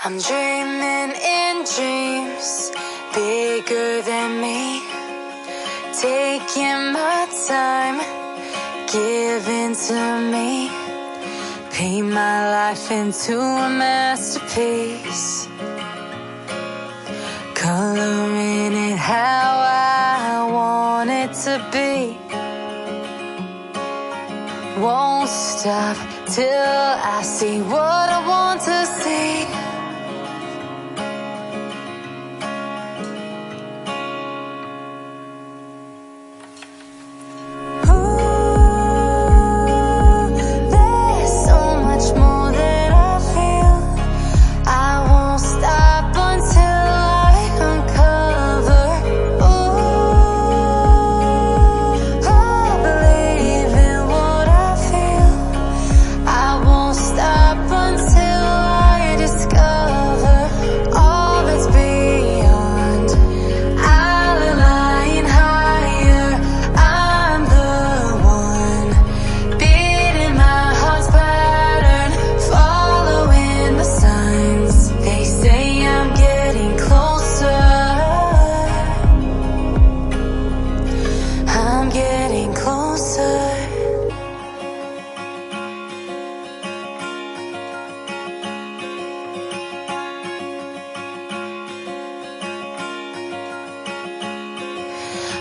I'm dreaming in dreams bigger than me, taking my time, giving to me, paint my life into a masterpiece, coloring it how I want it to be. Won't stop till I see what I want to see.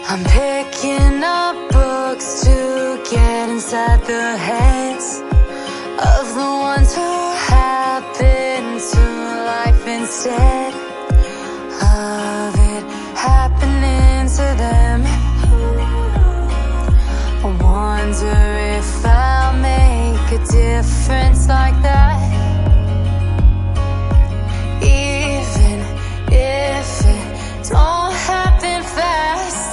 I'm picking up books to get inside the heads of the ones who happen to life instead of it happening to them. I wonder if I'll make a difference like that, even if it don't happen fast.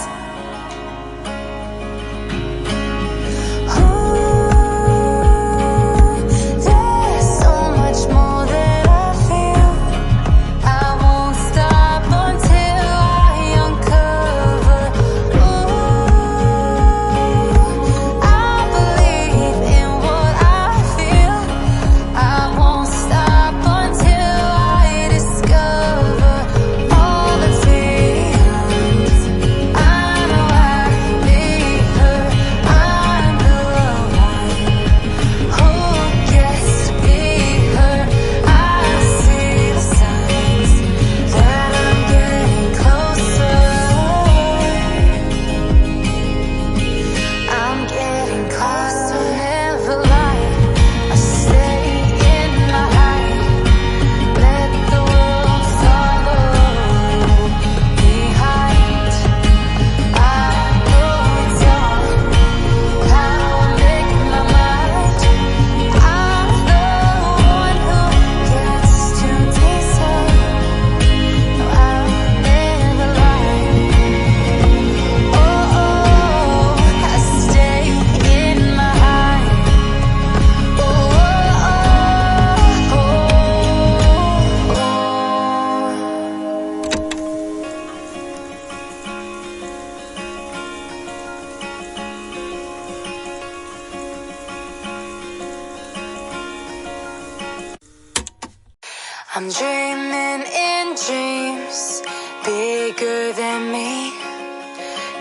I'm dreaming in dreams bigger than me,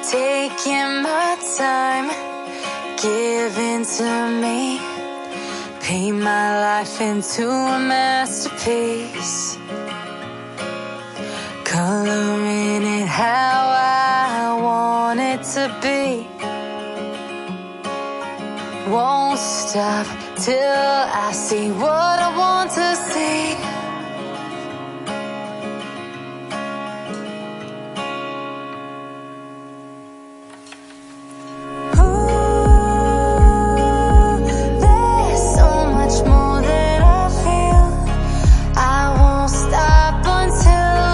taking my time, giving to me, paint my life into a masterpiece, coloring it how I want it to be. Won't stop till I see what I want to see. Until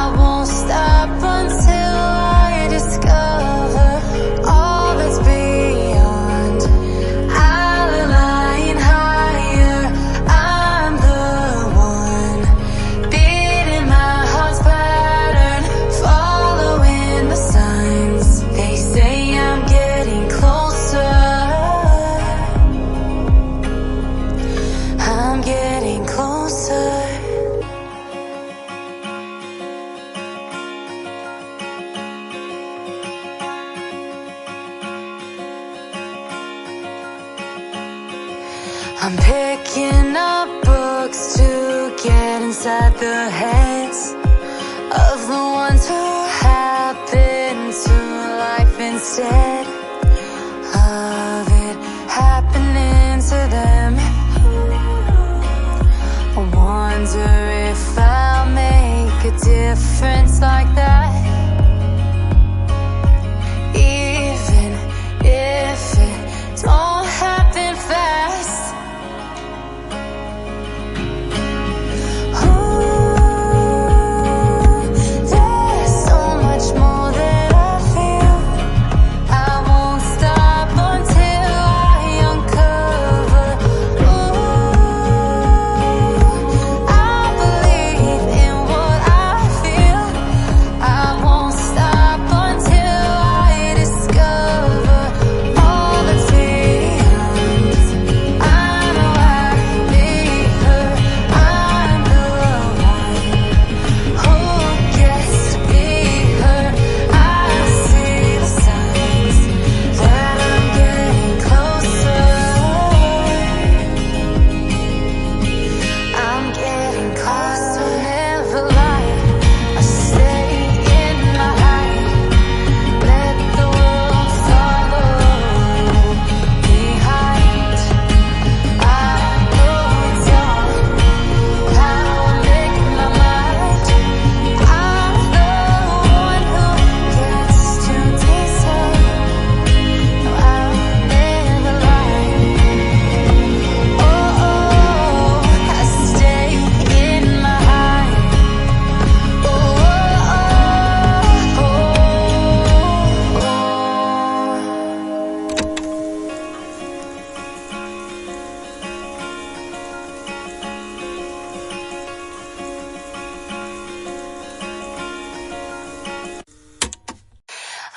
I I'm picking up books to get inside the heads of the ones who happen to life instead of it happening to them. I wonder if I'll make a difference like that, even if it don't happen fast.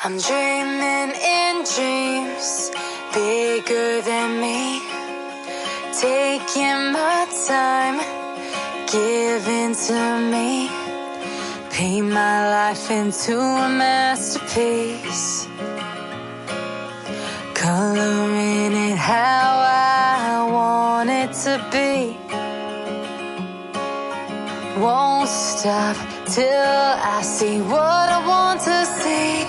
I'm dreaming in dreams bigger than me, taking my time, giving to me, paint my life into a masterpiece, coloring it how I want it to be. Won't stop till I see what I want to see.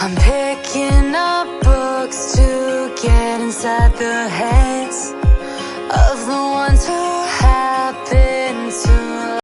I'm picking up